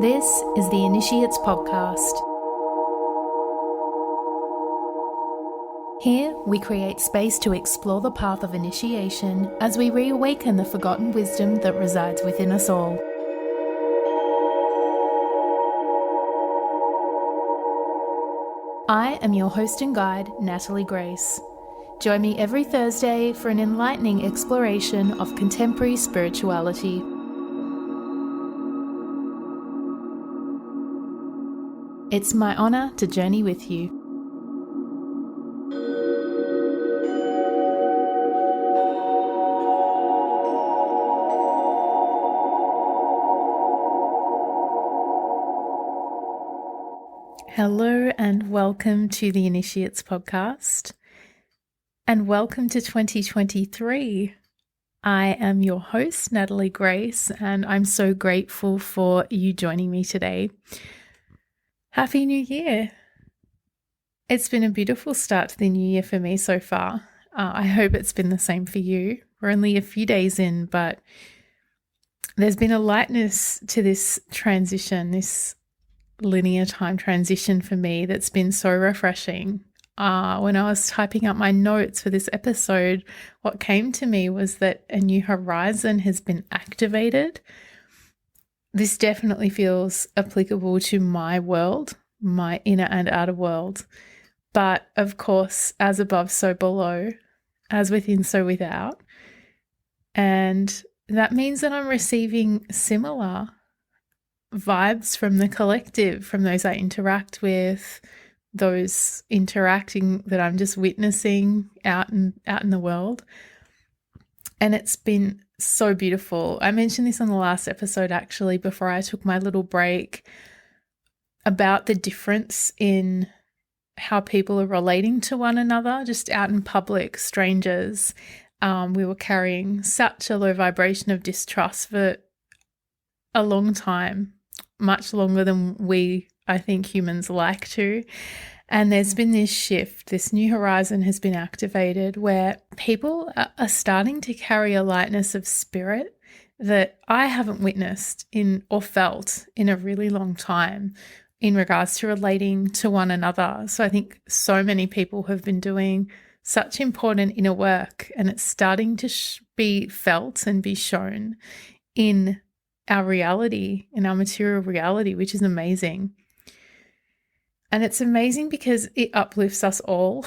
This is the Initiates Podcast. Here, we create space to explore the path of initiation as we reawaken the forgotten wisdom that resides within us all. I am your host and guide, Natalie Grace. Join me every Thursday for an enlightening exploration of contemporary spirituality. It's my honour to journey with you. Hello and welcome to the Initiates Podcast, and welcome to 2023. I am your host, Natalie Grace, and I'm so grateful for you joining me today. Happy New Year! It's been a beautiful start to the new year for me so far. I hope it's been the same for you. We're only a few days in, but there's been a lightness to this transition, this linear time transition for me that's been so refreshing. When I was typing up my notes for this episode, what came to me was that a new horizon has been activated. This definitely feels applicable to my world, my inner and outer world. But of course, as above, so below, as within, so without. And that means that I'm receiving similar vibes from the collective, from those I interact with, those interacting that I'm just witnessing out in the world. And it's been so beautiful. I mentioned this on the last episode, actually, before I took my little break, about the difference in how people are relating to one another, just out in public, strangers. We were carrying such a low vibration of distrust for a long time, much longer than we, I think, humans like to. And there's been this shift, this new horizon has been activated where people are starting to carry a lightness of spirit that I haven't witnessed or felt in a really long time in regards to relating to one another. So I think so many people have been doing such important inner work, and it's starting to be felt and be shown in our reality, in our material reality, which is amazing. And it's amazing because it uplifts us all.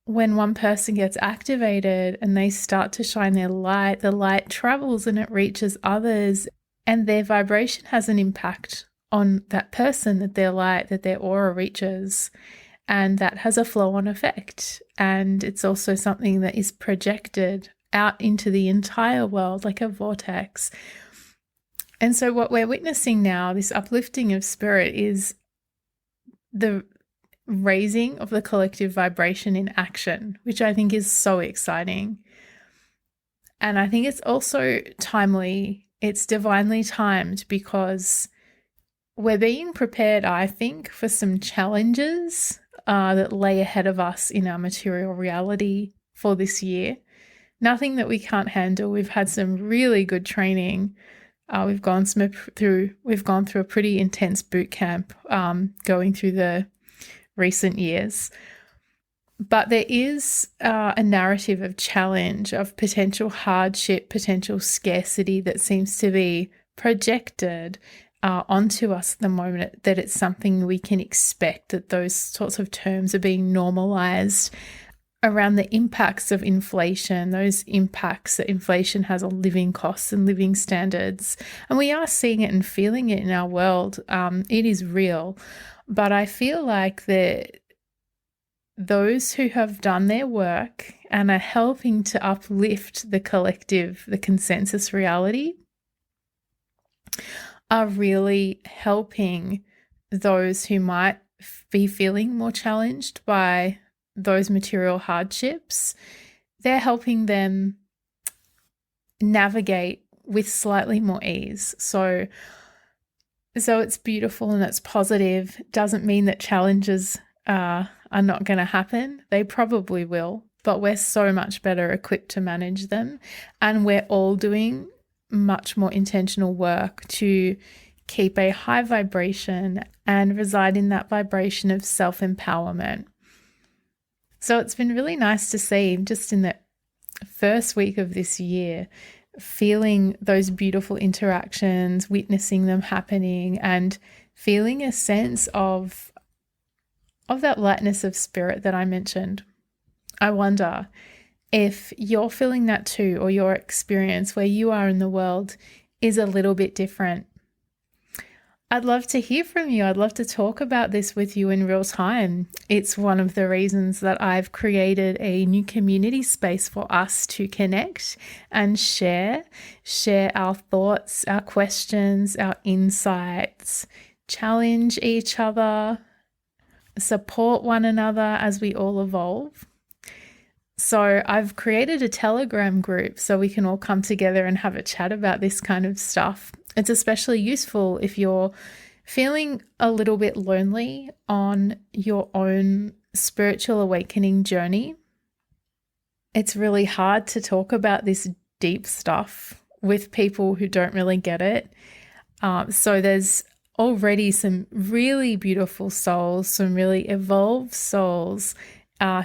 When one person gets activated and they start to shine their light, the light travels and it reaches others, and their vibration has an impact on that person, that their light, that their aura reaches. And that has a flow-on effect. And it's also something that is projected out into the entire world like a vortex. And so what we're witnessing now, this uplifting of spirit, is the raising of the collective vibration in action, which I think is so exciting. And I think it's also timely, it's divinely timed, because we're being prepared, I think, for some challenges that lay ahead of us in our material reality for this year. Nothing that we can't handle. We've had some really good training. We've gone through a pretty intense boot camp going through the recent years. But there is a narrative of challenge, of potential hardship, potential scarcity that seems to be projected onto us at the moment, that it's something we can expect, that those sorts of terms are being normalized around the impacts of inflation, those impacts that inflation has on living costs and living standards. And we are seeing it and feeling it in our world. It is real. But I feel like that those who have done their work and are helping to uplift the collective, the consensus reality, are really helping those who might be feeling more challenged by those material hardships. They're helping them navigate with slightly more ease. So it's beautiful and it's positive. Doesn't mean that challenges are not going to happen. They probably will, but we're so much better equipped to manage them. And we're all doing much more intentional work to keep a high vibration and reside in that vibration of self-empowerment. So it's been really nice to see just in the first week of this year, feeling those beautiful interactions, witnessing them happening, and feeling a sense of that lightness of spirit that I mentioned. I wonder if you're feeling that too, or your experience where you are in the world is a little bit different. I'd love to hear from you. I'd love to talk about this with you in real time. It's one of the reasons that I've created a new community space for us to connect and share our thoughts, our questions, our insights, challenge each other, support one another as we all evolve. So I've created a Telegram group so we can all come together and have a chat about this kind of stuff. It's especially useful if you're feeling a little bit lonely on your own spiritual awakening journey. It's really hard to talk about this deep stuff with people who don't really get it. So there's already some really beautiful souls, some really evolved souls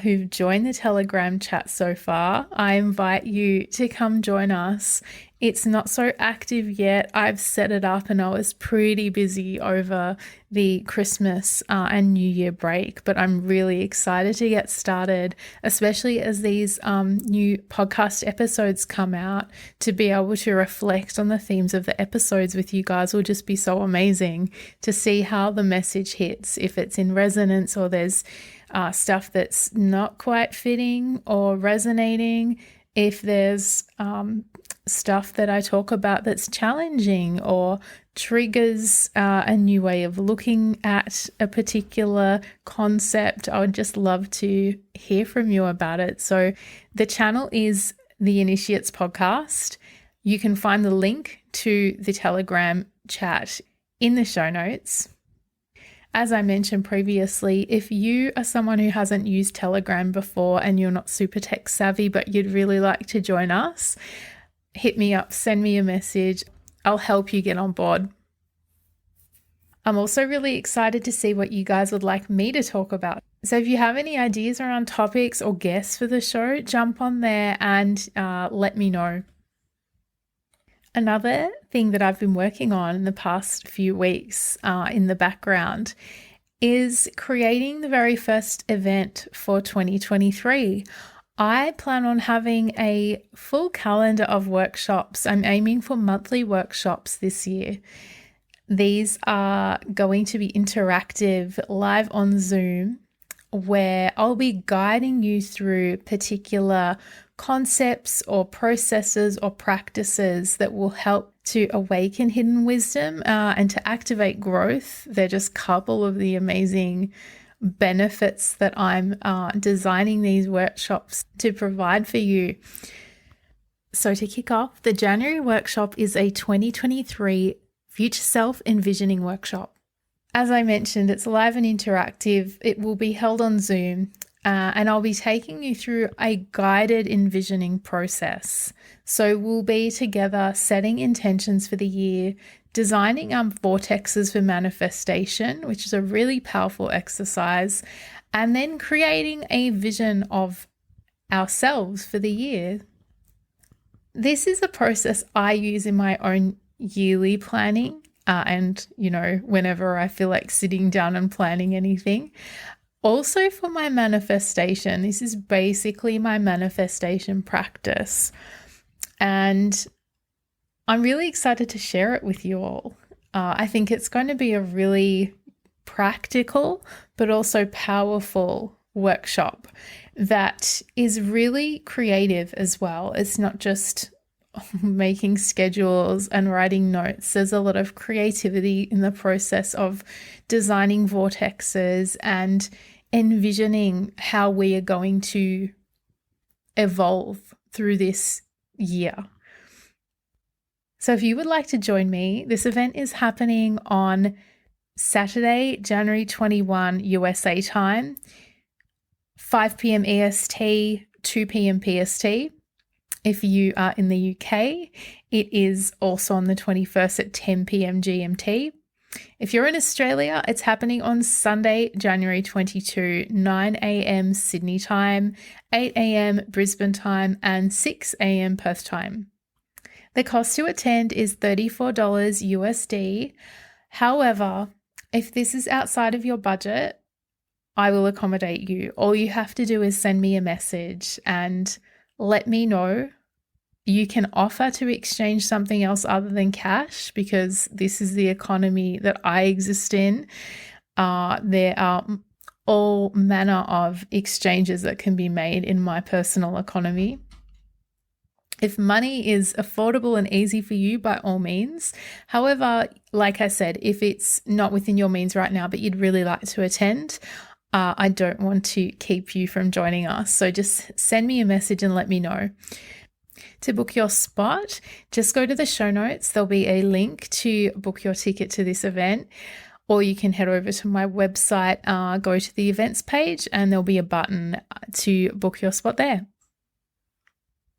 who've joined the Telegram chat so far. I invite you to come join us. It's not so active yet. I've set it up and I was pretty busy over the Christmas and New Year break, but I'm really excited to get started, especially as these new podcast episodes come out. To be able to reflect on the themes of the episodes with you guys will just be so amazing to see how the message hits, if it's in resonance or there's stuff that's not quite fitting or resonating, if there's stuff that I talk about that's challenging or triggers a new way of looking at a particular concept. I would just love to hear from you about it. So the channel is The Initiates Podcast. You can find the link to the Telegram chat in the show notes. As I mentioned previously, if you are someone who hasn't used Telegram before and you're not super tech savvy, but you'd really like to join us, hit me up, send me a message. I'll help you get on board. I'm also really excited to see what you guys would like me to talk about. So if you have any ideas around topics or guests for the show, jump on there and let me know. Another thing that I've been working on in the past few weeks in the background is creating the very first event for 2023. I plan on having a full calendar of workshops. I'm aiming for monthly workshops this year. These are going to be interactive, live on Zoom, where I'll be guiding you through particular concepts or processes or practices that will help to awaken hidden wisdom and to activate growth. They're just a couple of the amazing benefits that I'm designing these workshops to provide for you. So to kick off, the January workshop is a 2023 Future Self Envisioning workshop. As I mentioned, it's live and interactive. It will be held on Zoom. And I'll be taking you through a guided envisioning process. So we'll be together setting intentions for the year, designing vortexes for manifestation, which is a really powerful exercise, and then creating a vision of ourselves for the year. This is a process I use in my own yearly planning and, whenever I feel like sitting down and planning anything. Also for my manifestation, this is basically my manifestation practice. And I'm really excited to share it with you all. I think it's going to be a really practical, but also powerful workshop that is really creative as well. It's not just making schedules and writing notes. There's a lot of creativity in the process of designing vortexes and envisioning how we are going to evolve through this year. So if you would like to join me, this event is happening on Saturday, January 21, USA time, 5 p.m. EST, 2 p.m. PST. If you are in the UK, it is also on the 21st at 10 p.m. GMT. If you're in Australia, it's happening on Sunday, January 22, 9 a.m. Sydney time, 8 a.m. Brisbane time, and 6 a.m. Perth time. The cost to attend is $34 USD. However, if this is outside of your budget, I will accommodate you. All you have to do is send me a message and let me know. You can offer to exchange something else other than cash, because this is the economy that I exist in. There are all manner of exchanges that can be made in my personal economy. If money is affordable and easy for you, by all means. However, like I said, if it's not within your means right now, but you'd really like to attend, I don't want to keep you from joining us. So just send me a message and let me know. To book your spot, just go to the show notes. There'll be a link to book your ticket to this event, or you can head over to my website, go to the events page, and there'll be a button to book your spot there.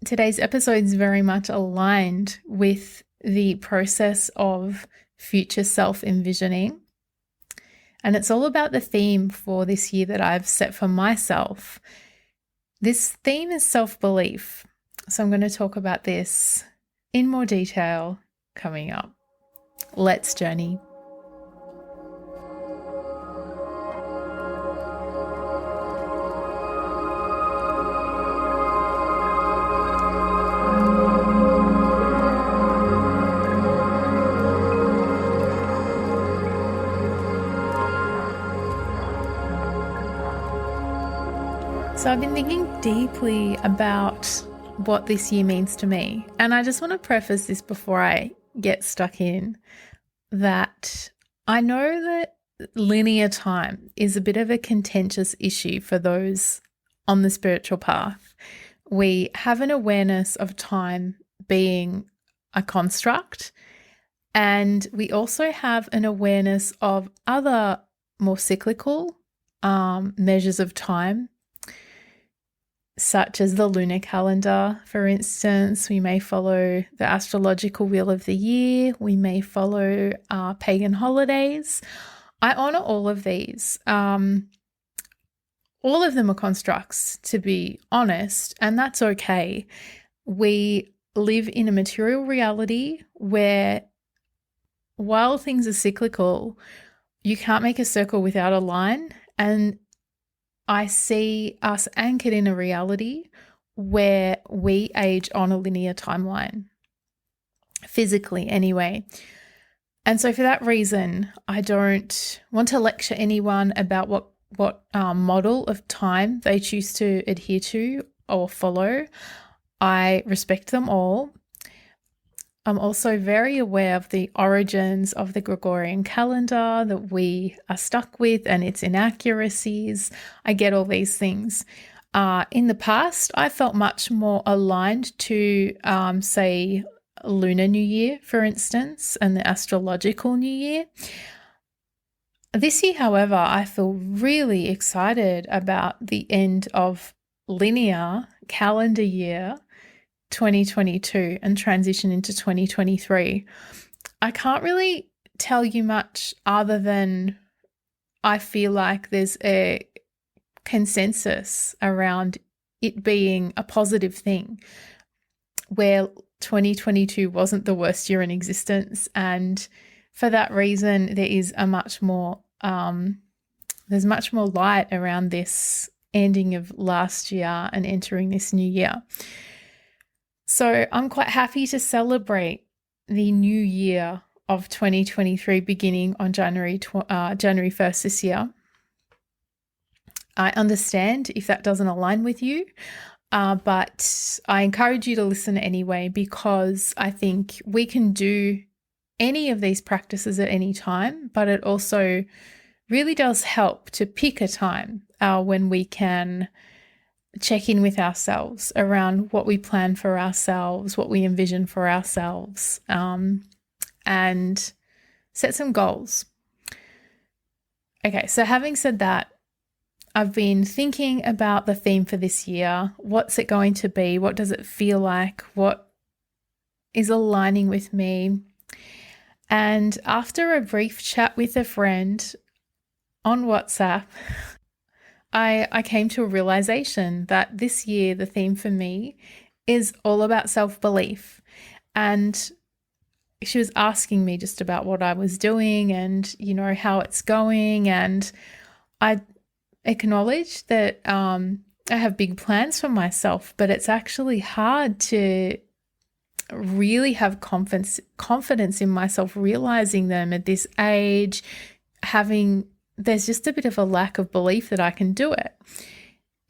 Today's episode is very much aligned with the process of future self envisioning. And it's all about the theme for this year that I've set for myself. This theme is self-belief. So I'm going to talk about this in more detail coming up. Let's journey. So I've been thinking deeply about what this year means to me. And I just want to preface this before I get stuck in, that I know that linear time is a bit of a contentious issue for those on the spiritual path. We have an awareness of time being a construct, and we also have an awareness of other more cyclical measures of time, such as the lunar calendar, for instance. We may follow the astrological wheel of the year. We may follow pagan holidays. I honor all of these. All of them are constructs, to be honest, and that's okay. We live in a material reality where, while things are cyclical, you can't make a circle without a line, and I see us anchored in a reality where we age on a linear timeline, physically anyway. And so for that reason, I don't want to lecture anyone about what model of time they choose to adhere to or follow. I respect them all. I'm also very aware of the origins of the Gregorian calendar that we are stuck with and its inaccuracies. I get all these things. In the past, I felt much more aligned to, say, Lunar New Year, for instance, and the astrological New Year. This year, however, I feel really excited about the end of linear calendar year 2022 and transition into 2023. I can't really tell you much other than I feel like there's a consensus around it being a positive thing, where 2022 wasn't the worst year in existence, and for that reason there is a much more there's much more light around this ending of last year and entering this new year. So I'm quite happy to celebrate the new year of 2023 beginning on January 1st this year. I understand if that doesn't align with you, but I encourage you to listen anyway, because I think we can do any of these practices at any time, but it also really does help to pick a time when we can check in with ourselves around what we plan for ourselves, what we envision for ourselves, and set some goals. Okay, so having said that, I've been thinking about the theme for this year. What's it going to be? What does it feel like? What is aligning with me? And after a brief chat with a friend on WhatsApp, I came to a realization that this year the theme for me is all about self-belief. And she was asking me just about what I was doing and, how it's going. And I acknowledged that I have big plans for myself, but it's actually hard to really have confidence in myself, realizing them at this age, there's just a bit of a lack of belief that I can do it.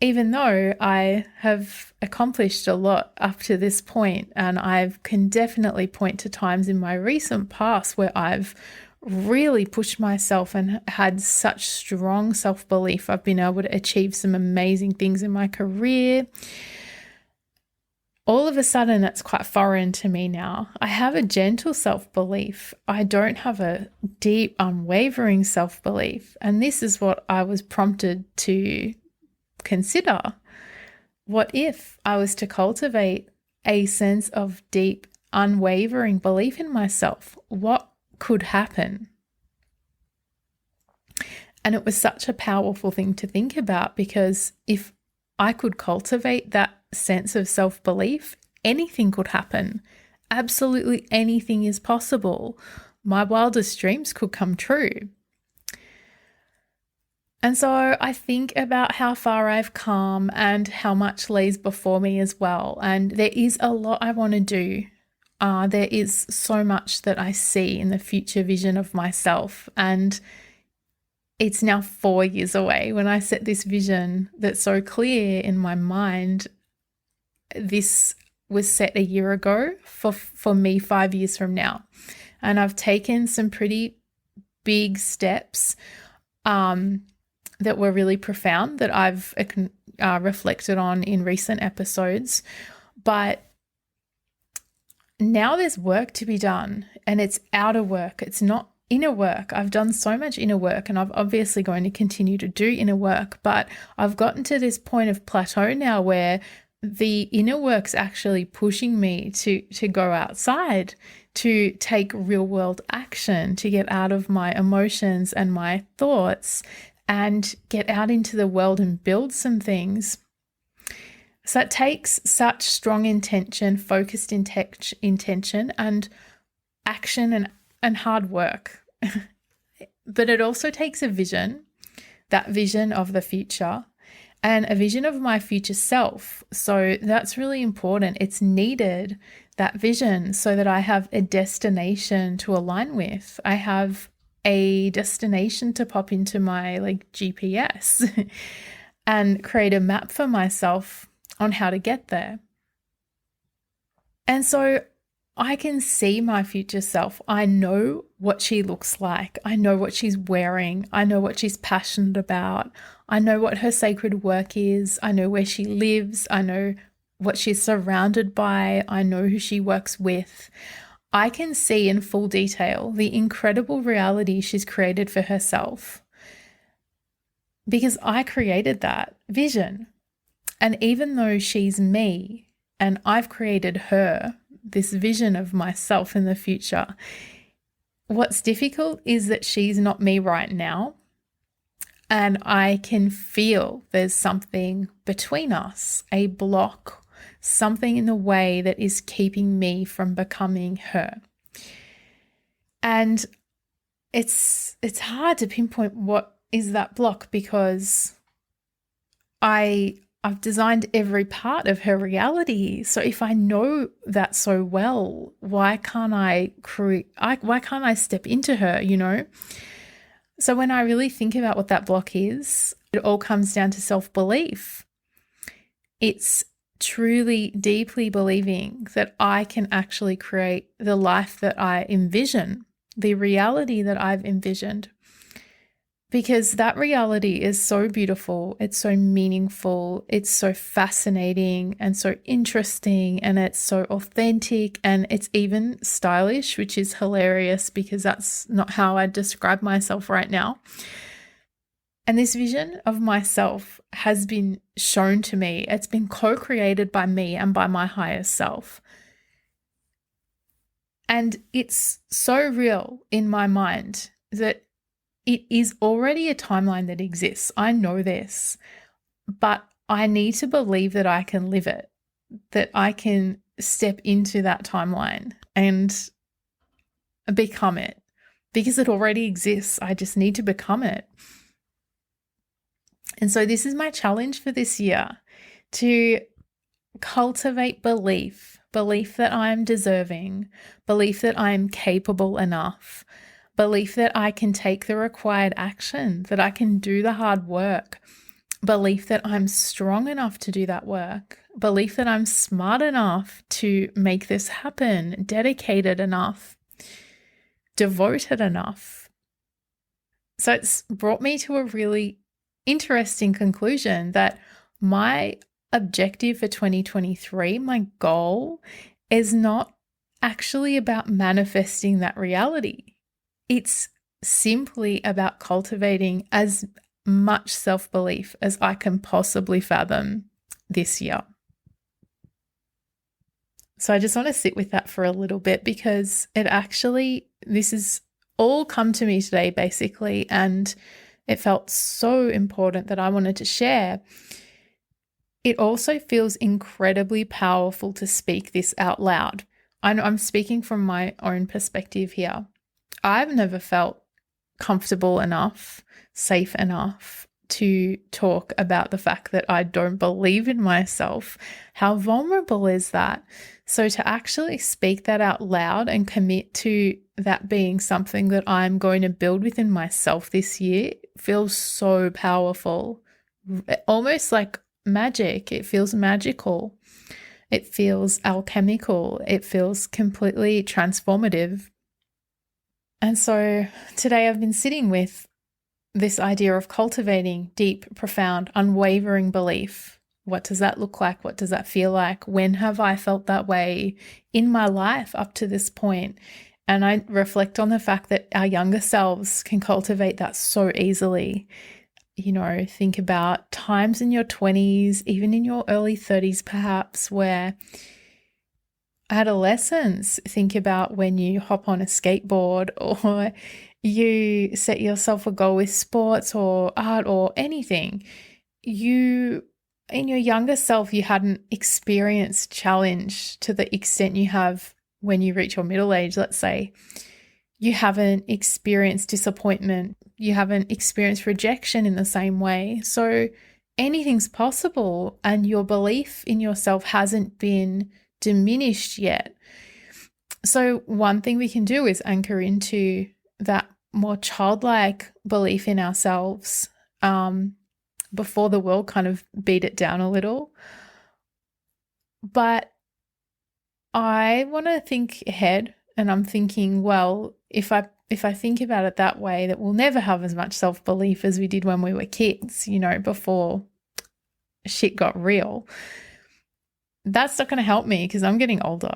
Even though I have accomplished a lot up to this point, and I can definitely point to times in my recent past where I've really pushed myself and had such strong self-belief. I've been able to achieve some amazing things in my career. All of a sudden, it's quite foreign to me now. I have a gentle self-belief. I don't have a deep, unwavering self-belief. And this is what I was prompted to consider. What if I was to cultivate a sense of deep, unwavering belief in myself? What could happen? And it was such a powerful thing to think about, because if I could cultivate that sense of self-belief, anything could happen. Absolutely anything is possible. My wildest dreams could come true. And so I think about how far I've come and how much lays before me as well. And there is a lot I want to do. There is so much that I see in the future vision of myself. And it's now 4 years away. When I set this vision that's so clear in my mind, this was set a year ago for me 5 years from now. And I've taken some pretty big steps that were really profound that I've reflected on in recent episodes. But now there's work to be done, and it's outer work. It's not inner work. I've done so much inner work, and I'm obviously going to continue to do inner work, but I've gotten to this point of plateau now where the inner work's actually pushing me to go outside, to take real world action, to get out of my emotions and my thoughts and get out into the world and build some things. So it takes such strong intention, focused intention and action and hard work. But it also takes a vision, that vision of the future, and a vision of my future self. So that's really important. It's needed, that vision, so that I have a destination to align with. I have a destination to pop into my GPS and create a map for myself on how to get there. And so I can see my future self. I know what she looks like. I know what she's wearing. I know what she's passionate about. I know what her sacred work is. I know where she lives. I know what she's surrounded by. I know who she works with. I can see in full detail the incredible reality she's created for herself, because I created that vision. And even though she's me and I've created her, this vision of myself in the future, what's difficult is that she's not me right now. And I can feel there's something between us, a block, something in the way that is keeping me from becoming her. And it's hard to pinpoint what is that block, because I've designed every part of her reality. So if I know that so well, why can't I step into her, So when I really think about what that block is, it all comes down to self-belief. It's truly, deeply believing that I can actually create the life that I envision, the reality that I've envisioned. Because that reality is so beautiful, it's so meaningful, it's so fascinating and so interesting, and it's so authentic, and it's even stylish, which is hilarious because that's not how I describe myself right now. And this vision of myself has been shown to me. It's been co-created by me and by my higher self. And it's so real in my mind that it is already a timeline that exists. I know this, but I need to believe that I can live it, that I can step into that timeline and become it, because it already exists. I just need to become it. And so this is my challenge for this year, to cultivate belief that I am deserving, belief that I am capable enough, belief that I can take the required action, that I can do the hard work, belief that I'm strong enough to do that work, belief that I'm smart enough to make this happen, dedicated enough, devoted enough. So it's brought me to a really interesting conclusion that my objective for 2023, my goal, is not actually about manifesting that reality. It's simply about cultivating as much self-belief as I can possibly fathom this year. So I just want to sit with that for a little bit, because this has all come to me today basically, and it felt so important that I wanted to share. It also feels incredibly powerful to speak this out loud. I'm speaking from my own perspective here. I've never felt comfortable enough, safe enough to talk about the fact that I don't believe in myself. How vulnerable is that? So to actually speak that out loud and commit to that being something that I'm going to build within myself this year feels so powerful, almost like magic. It feels magical. It feels alchemical. It feels completely transformative. And so today I've been sitting with this idea of cultivating deep, profound, unwavering belief. What does that look like? What does that feel like? When have I felt that way in my life up to this point? And I reflect on the fact that our younger selves can cultivate that so easily. You know, think about times in your 20s, even in your early 30s perhaps, where adolescence, think about when you hop on a skateboard or you set yourself a goal with sports or art or anything. In your younger self, you hadn't experienced challenge to the extent you have when you reach your middle age, let's say. You haven't experienced disappointment. You haven't experienced rejection in the same way. So anything's possible, and your belief in yourself hasn't been diminished yet. So one thing we can do is anchor into that more childlike belief in ourselves before the world kind of beat it down a little. But I want to think ahead, and I'm thinking, well, if I think about it that way, that we'll never have as much self-belief as we did when we were kids, before shit got real. That's not going to help me because I'm getting older.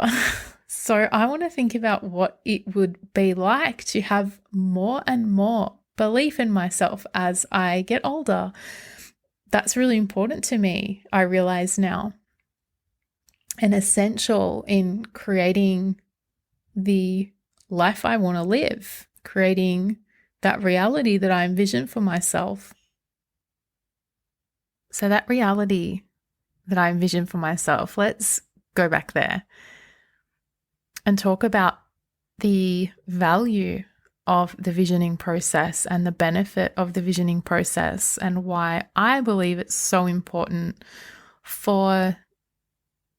So I want to think about what it would be like to have more and more belief in myself as I get older. That's really important to me, I realize now, and essential in creating the life I want to live, creating that reality that I envision for myself. So that reality that I envision for myself, let's go back there and talk about the value of the visioning process and the benefit of the visioning process, and why I believe it's so important for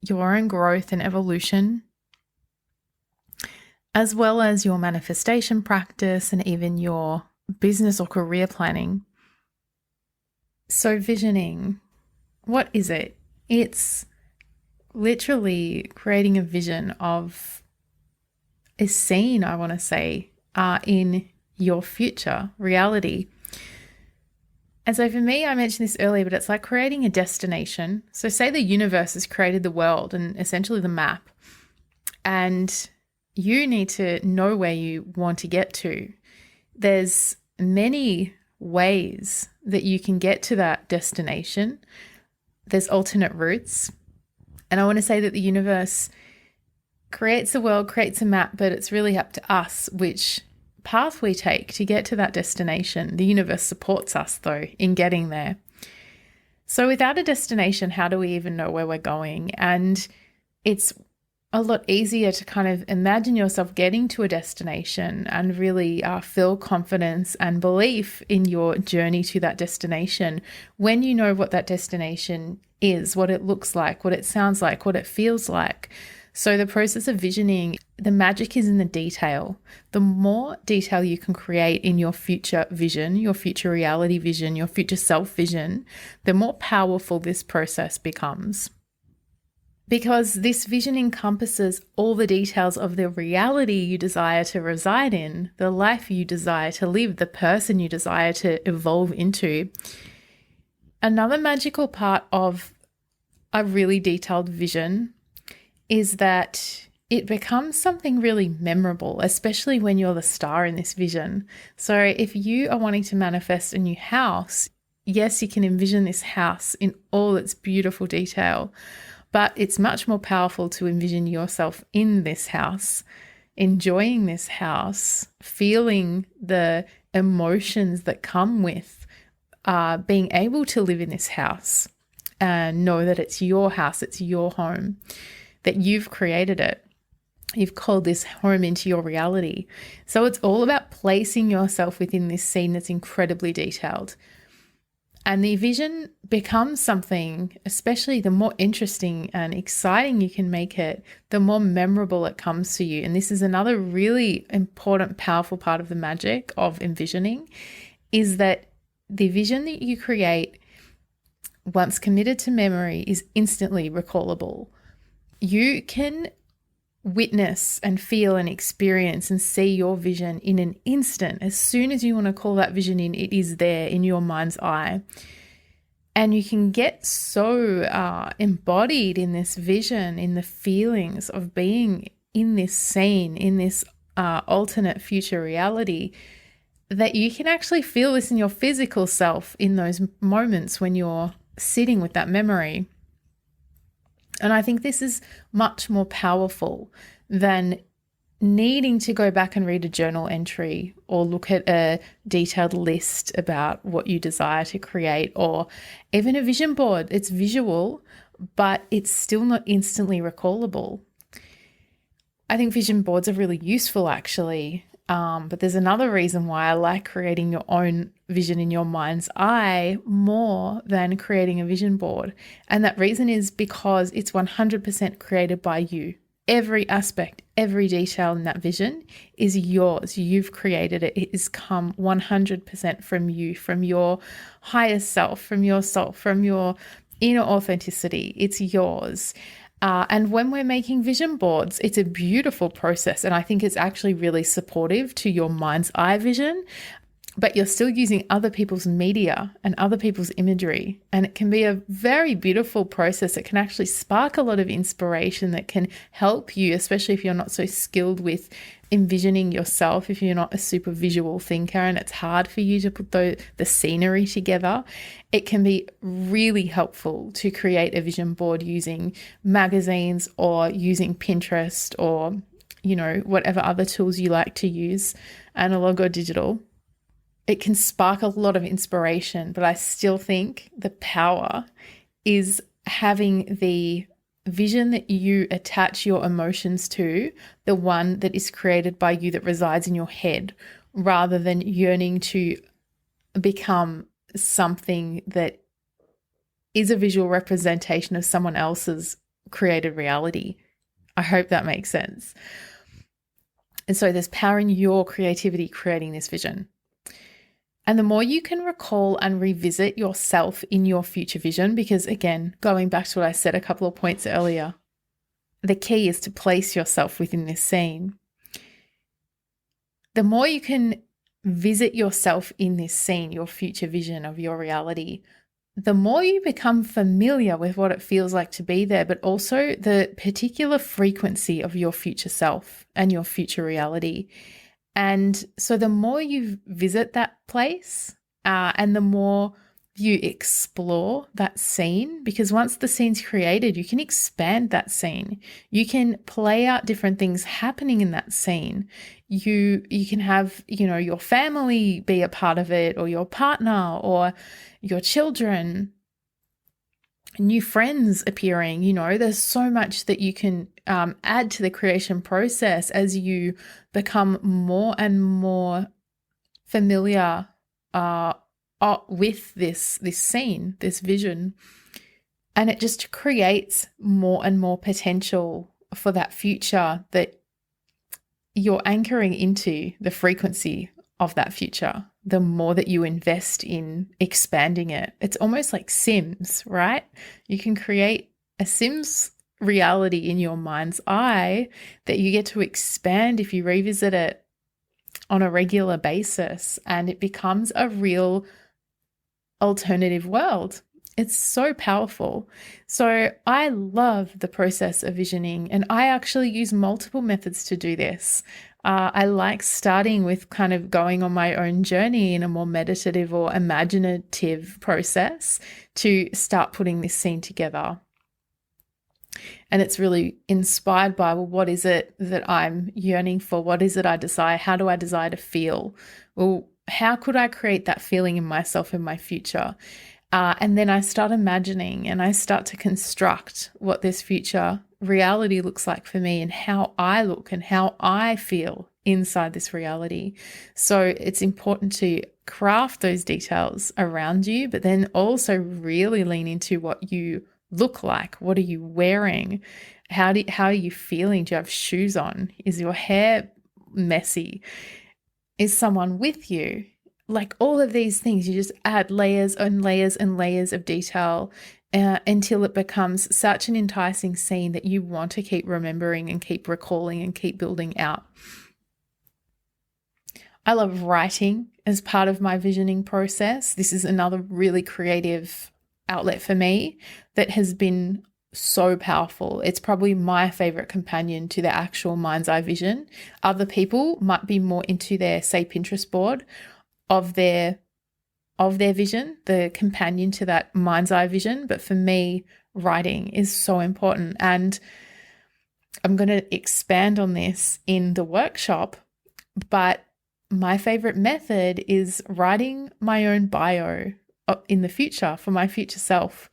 your own growth and evolution, as well as your manifestation practice and even your business or career planning. So visioning, what is it? It's literally creating a vision of a scene, I want to say, in your future reality. And so for me, I mentioned this earlier, but it's like creating a destination. So say the universe has created the world and essentially the map, and you need to know where you want to get to. There's many ways that you can get to that destination. There's alternate routes. And I want to say that the universe creates the world, creates a map, but it's really up to us which path we take to get to that destination. The universe supports us, though, in getting there. So without a destination, how do we even know where we're going? And it's a lot easier to kind of imagine yourself getting to a destination and really feel confidence and belief in your journey to that destination when you know what that destination is, what it looks like, what it sounds like, what it feels like. So the process of visioning, the magic is in the detail. The more detail you can create in your future vision, your future reality vision, your future self vision, the more powerful this process becomes. Because this vision encompasses all the details of the reality you desire to reside in, the life you desire to live, the person you desire to evolve into. Another magical part of a really detailed vision is that it becomes something really memorable, especially when you're the star in this vision. So if you are wanting to manifest a new house, yes, you can envision this house in all its beautiful detail, but it's much more powerful to envision yourself in this house, enjoying this house, feeling the emotions that come with being able to live in this house and know that it's your house, it's your home, that you've created it. You've called this home into your reality. So it's all about placing yourself within this scene that's incredibly detailed. And the vision becomes something, especially the more interesting and exciting you can make it, the more memorable it comes to you. And this is another really important, powerful part of the magic of envisioning, is that the vision that you create, once committed to memory, is instantly recallable. You can witness and feel and experience and see your vision in an instant. As soon as you want to call that vision in, it is there in your mind's eye. And you can get so embodied in this vision, in the feelings of being in this scene, in this alternate future reality, that you can actually feel this in your physical self in those moments when you're sitting with that memory. And I think this is much more powerful than needing to go back and read a journal entry or look at a detailed list about what you desire to create, or even a vision board. It's visual, but it's still not instantly recallable. I think vision boards are really useful, actually. But there's another reason why I like creating your own vision in your mind's eye more than creating a vision board. And that reason is because it's 100% created by you. Every aspect, every detail in that vision is yours. You've created it. It has come 100% from you, from your higher self, from your soul, from your inner authenticity. It's yours. And when we're making vision boards, it's a beautiful process. And I think it's actually really supportive to your mind's eye vision, but you're still using other people's media and other people's imagery. And it can be a very beautiful process. It can actually spark a lot of inspiration that can help you, especially if you're not so skilled with envisioning yourself, if you're not a super visual thinker and it's hard for you to put the scenery together. It can be really helpful to create a vision board using magazines or using Pinterest or, whatever other tools you like to use, analog or digital. It can spark a lot of inspiration, but I still think the power is having the vision that you attach your emotions to, the one that is created by you, that resides in your head, rather than yearning to become something that is a visual representation of someone else's created reality. I hope that makes sense. And so there's power in your creativity creating this vision. And the more you can recall and revisit yourself in your future vision, because again, going back to what I said a couple of points earlier, the key is to place yourself within this scene. The more you can visit yourself in this scene, your future vision of your reality, the more you become familiar with what it feels like to be there, but also the particular frequency of your future self and your future reality. And so the more you visit that place, And the more you explore that scene, because once the scene's created, you can expand that scene. You can play out different things happening in that scene. You can have, your family be a part of it, or your partner, or your children, new friends appearing. There's so much that you can add to the creation process as you become more and more familiar with this scene, this vision. And it just creates more and more potential for that future that you're anchoring into the frequency of that future. The more that you invest in expanding it, it's almost like Sims, right? You can create a Sims reality in your mind's eye that you get to expand if you revisit it on a regular basis, and it becomes a real alternative world. It's so powerful. So I love the process of visioning, and I actually use multiple methods to do this. I like starting with kind of going on my own journey in a more meditative or imaginative process to start putting this scene together. And it's really inspired by, well, what is it that I'm yearning for? What is it I desire? How do I desire to feel? Well, how could I create that feeling in myself in my future? And then I start imagining and I start to construct what this future reality looks like for me and how I look and how I feel inside this reality. So it's important to craft those details around you, but then also really lean into what you look like. What are you wearing? How are you feeling? Do you have shoes on? Is your hair messy? Is someone with you? Like all of these things, you just add layers and layers and layers of detail until it becomes such an enticing scene that you want to keep remembering and keep recalling and keep building out. I love writing as part of my visioning process. This is another really creative outlet for me that has been so powerful. It's probably my favorite companion to the actual mind's eye vision. Other people might be more into their, say, Pinterest board of their vision, the companion to that mind's eye vision. But for me, writing is so important. And I'm going to expand on this in the workshop, but my favorite method is writing my own bio in the future for my future self.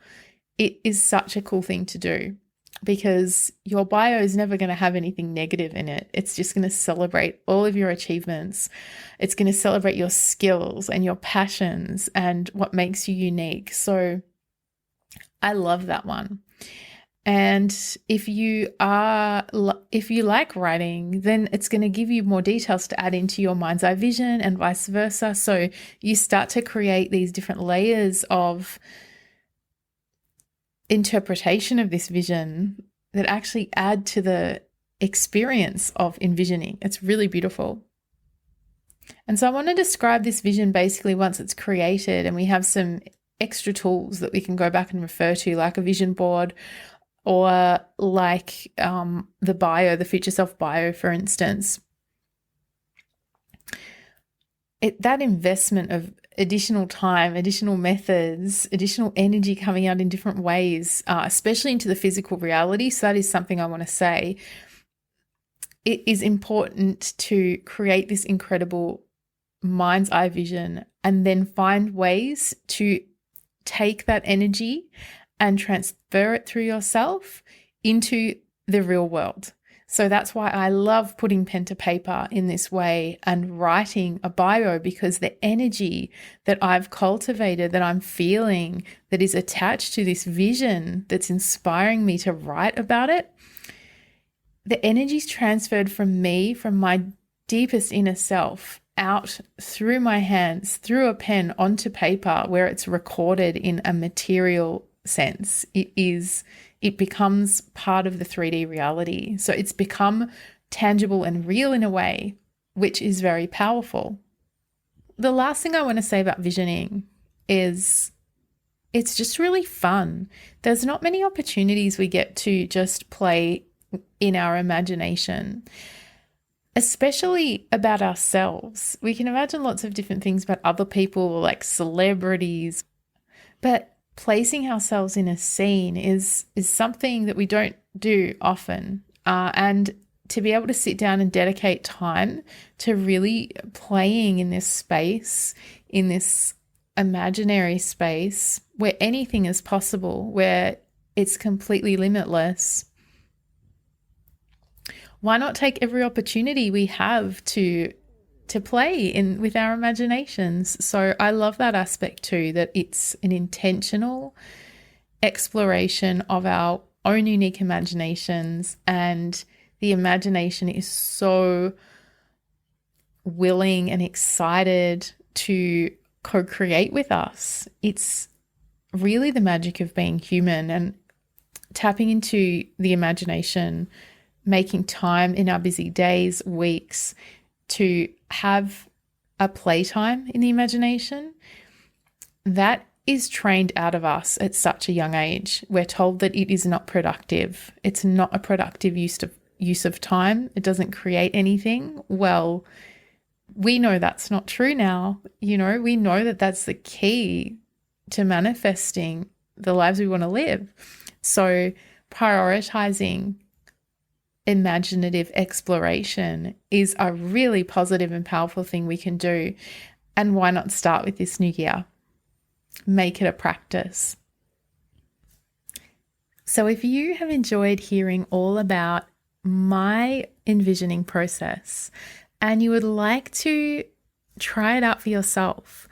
It is such a cool thing to do because your bio is never going to have anything negative in it. It's just going to celebrate all of your achievements. It's going to celebrate your skills and your passions and what makes you unique. So I love that one. And if you like writing, then it's going to give you more details to add into your mind's eye vision and vice versa. So you start to create these different layers of interpretation of this vision that actually add to the experience of envisioning. It's really beautiful. And so I want to describe this vision basically once it's created, and we have some extra tools that we can go back and refer to, like a vision board or like the bio, the Future Self bio, for instance. That investment of additional time, additional methods, additional energy coming out in different ways, especially into the physical reality. So that is something I want to say. It is important to create this incredible mind's eye vision and then find ways to take that energy and transfer it through yourself into the real world. So that's why I love putting pen to paper in this way and writing a bio, because the energy that I've cultivated, that I'm feeling, that is attached to this vision that's inspiring me to write about it, the energy's transferred from me, from my deepest inner self, out through my hands, through a pen onto paper, where it's recorded in a material sense. It becomes part of the 3D reality. So it's become tangible and real in a way, which is very powerful. The last thing I want to say about visioning is it's just really fun. There's not many opportunities we get to just play in our imagination. especially about ourselves. We can imagine lots of different things about other people, like celebrities, but placing ourselves in a scene is something that we don't do often. And to be able to sit down and dedicate time to really playing in this space, in this imaginary space where anything is possible, where it's completely limitless. Why not take every opportunity we have to play in with our imaginations? So I love that aspect too, that it's an intentional exploration of our own unique imaginations, and the imagination is so willing and excited to co-create with us. It's really the magic of being human, and tapping into the imagination, making time in our busy days, weeks, to have a playtime in the imagination, that is trained out of us at such a young age. We're told that it is not productive. It's not a productive use of time. It doesn't create anything. Well, we know that's not true now. We know that that's the key to manifesting the lives we want to live. So prioritizing imaginative exploration is a really positive and powerful thing we can do. And why not start with this new year? Make it a practice. So if you have enjoyed hearing all about my envisioning process and you would like to try it out for yourself,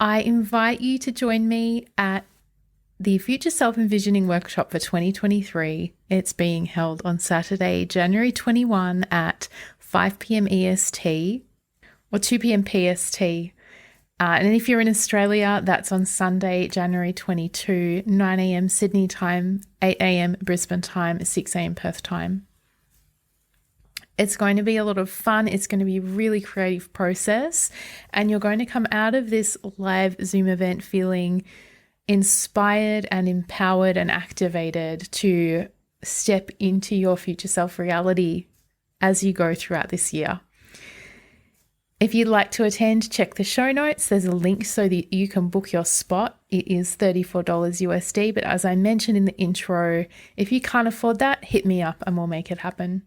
I invite you to join me at the Future Self Envisioning workshop for 2023. It's being held on Saturday, January 21 at 5 p.m. EST or 2 p.m. PST. And if you're in Australia, that's on Sunday, January 22, 9 a.m. Sydney time, 8 a.m. Brisbane time, 6 a.m. Perth time. It's going to be a lot of fun. It's going to be a really creative process. And you're going to come out of this live Zoom event feeling inspired and empowered and activated to step into your future self reality as you go throughout this year. If you'd like to attend, check the show notes. There's a link so that you can book your spot. It is $34 USD, but as I mentioned in the intro, if you can't afford that, hit me up and we'll make it happen.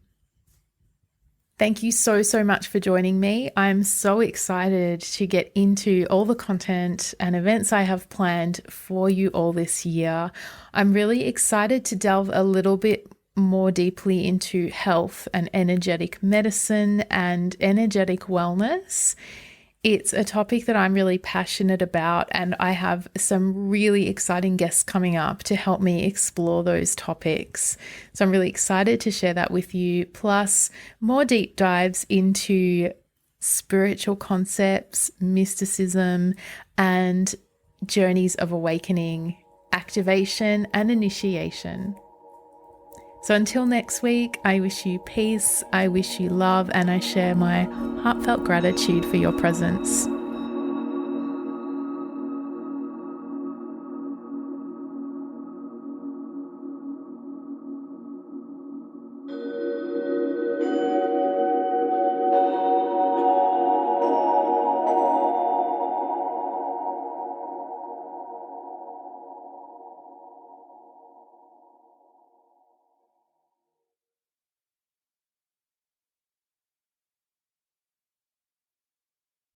Thank you so much for joining me. I'm so excited to get into all the content and events I have planned for you all this year. I'm really excited to delve a little bit more deeply into health and energetic medicine and energetic wellness. It's a topic that I'm really passionate about, and I have some really exciting guests coming up to help me explore those topics. So I'm really excited to share that with you, plus more deep dives into spiritual concepts, mysticism, and journeys of awakening, activation, and initiation. So until next week, I wish you peace, I wish you love, and I share my heartfelt gratitude for your presence.